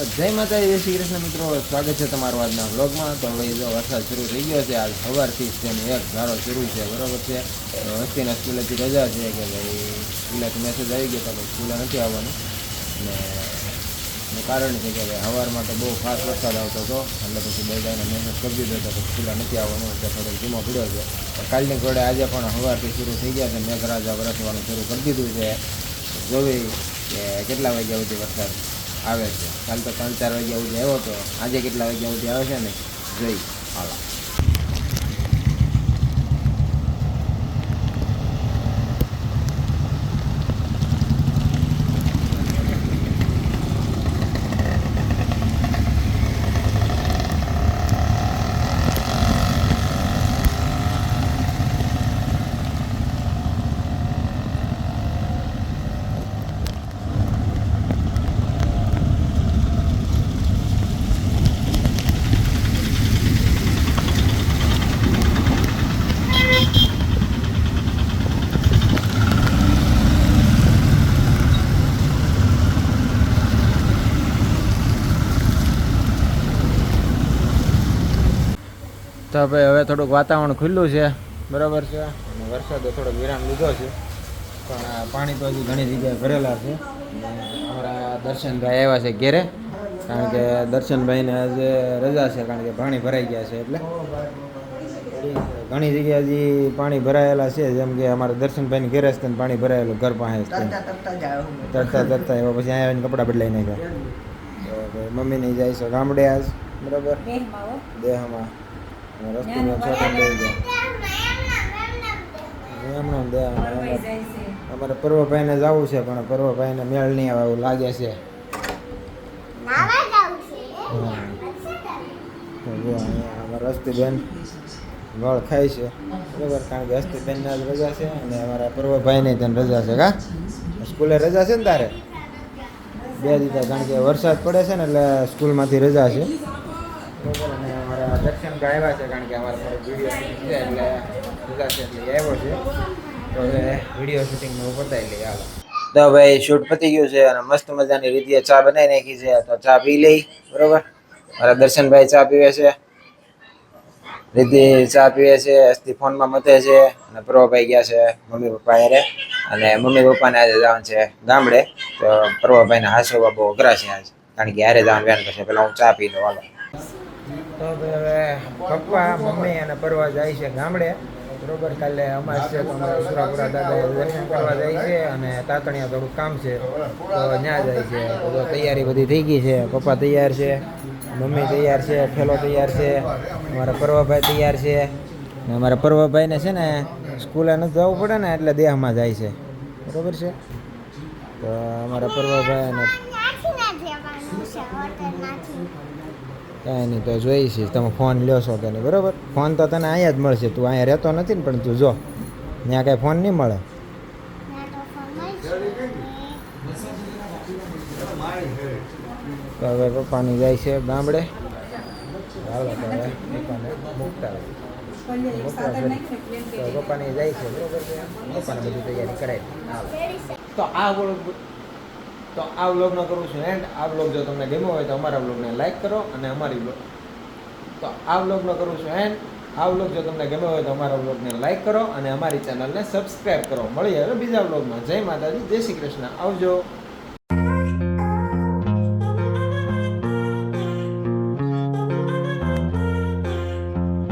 જય માતાજી, જય શ્રી કૃષ્ણ મિત્રો, સ્વાગત છે તમારું આજના વ્લોગમાં. તો હવે જો વરસાદ શરૂ થઈ ગયો છે. આજ સવારથી તેનો એક ધારો શરૂ છે, બરાબર છે. વસ્તીના સ્કૂલેથી રજા છે કે ભાઈ સ્કૂલેથી મેસેજ આવી ગયો તો સ્કૂલે નથી આવવાનું. ને કારણ છે કે ભાઈ સવારમાં તો બહુ ફાસ્ટ વરસાદ આવતો હતો, એટલે પછી બધાને મહેનત કરી દીધો હતો કે સ્કૂલે નથી આવવાનું. એટલે થોડોક ધીમો પડ્યો છે. કાલની ઘોડે આજે પણ સવારથી શરૂ થઈ ગયા છે. મેઘરાજા વરસવાનું શરૂ કરી દીધું છે. જોવી કે કેટલા વાગ્યા સુધી વરસાદ આવે છે. કાલ તો 3-4 વાગ્યા સુધી આવ્યો હતો, આજે કેટલા વાગ્યા સુધી આવે છે ને જોઈ હાલો. તો ભાઈ હવે થોડુંક વાતાવરણ ખુલ્લું છે, બરાબર છે. અને વરસાદે થોડોક વિરામ લીધો છે, પણ પાણી તો હજી ઘણી જગ્યાએ ભરેલા છે. અમારા દર્શનભાઈ આવ્યા છે ઘેરે, કારણ કે દર્શનભાઈને આજે રજા છે, કારણ કે પાણી ભરાઈ ગયા છે. એટલે ઘણી જગ્યાએ હજી પાણી ભરાયેલા છે, જેમ કે અમારા દર્શનભાઈની ઘેરે છે પાણી ભરાયેલું ઘર પાસે તરતા એવા. પછી અહીંયા આવીને કપડાં બદલાઈ નાખ્યા. મમ્મીની જાય છે ગામડે આજ, બરાબર દેહમાં અમારે પર્વભાઈને જવું છે, પણ પર્વભાઈને મેળ નહીં આવે એવું લાગે છે. અમારા હસ્તીબેન વળ ખાય છે, બરાબર, કારણ કે હસ્તીબેનને આજ રજા છે અને અમારા પર્વભાઈને ત્યાં રજા છે. કા સ્કૂલે રજા છે ને તારે 2 દીધા, કારણ કે વરસાદ પડે છે ને એટલે સ્કૂલમાંથી રજા છે, બરાબર. અને અમારા દર્શનભાઈ આવ્યા છે, કારણ કે અમારા વિડીયો શૂટિંગ છે એટલે રજા છે, એટલે આવ્યો છે. તો હવે વિડીયો શૂટિંગનું પતાવી લઈએ હાલો. તો ભાઈ શૂટ પતી ગયું છે અને મસ્ત મજાની રીતે ચા બનાવી નાખી છે. તો ચા પી લઈ, બરોબર. મારા દર્શનભાઈ ચા પીવે છે, રીતિ ચા પીવે છે, અસ્તી ફોનમાં મતે છે, અને પ્રભાભાઈ ગયા છે મમ્મી પપ્પા હારે. અને મમ્મી પપ્પાને આજે જવાનું છે ગામડે. તો પ્રભાભાઈને હાસવવા બહુ અઘરા છે આજ, કારણ કે હારે જવાનું વેન કરશે. પેલા હું ચા પી લઉં હાલો. તો હવે પપ્પા, મમ્મી અને પરવા જાય છે ગામડે, બરોબર. કાલે અમાસ છે, તો અમારા સુરાપુરા દાદા દર્શન કરવા જાય છે, અને તાતણિયા થોડુંક કામ છે, તો ત્યાં જાય છે. તો તૈયારી બધી થઈ ગઈ છે. પપ્પા તૈયાર છે, મમ્મી તૈયાર છે, ઠેલો તૈયાર છે, અમારા પર્વભાઈ તૈયાર છે. ને અમારા પર્વભાઈને છે ને સ્કૂલે નથી જવું પડે ને, એટલે દેહમાં જાય છે, બરોબર છે. તો અમારા પર્વભાઈને કાંઈ નહીં, તો જોઈશી તમે ફોન લ્યો છો કે નહીં, બરાબર. ફોન તો તને અહીંયા જ મળશે, તું અહીંયા રહેતો નથી ને, પણ તું જો ત્યાં કાંઈ ફોન નહીં મળે. તો હવે પપ્પાની જાય છે ગામડે. હાલો તો હવે પપ્પાને મૂકતા તો પપ્પાની જાય છે, બરાબર છે. પપ્પાને બધી તૈયારી કરાવી. તો આ વ્લોગનો કરું છું એન્ડ. આ વ્લોગ જો તમને ગમ્યો હોય તો અમારા વ્લોગને લાઈક કરો, અને અમારી તો આ વ્લોગનો કરું છું એન્ડ. આ વ્લોગ જો તમને ગમ્યો હોય તો અમારા વ્લોગને લાઈક કરો, અને અમારી ચેનલને સબસ્ક્રાઈબ કરો. મળીએ હવે બીજા વ્લોગમાં. જય માતાજી, જય શ્રી કૃષ્ણ, આવજો.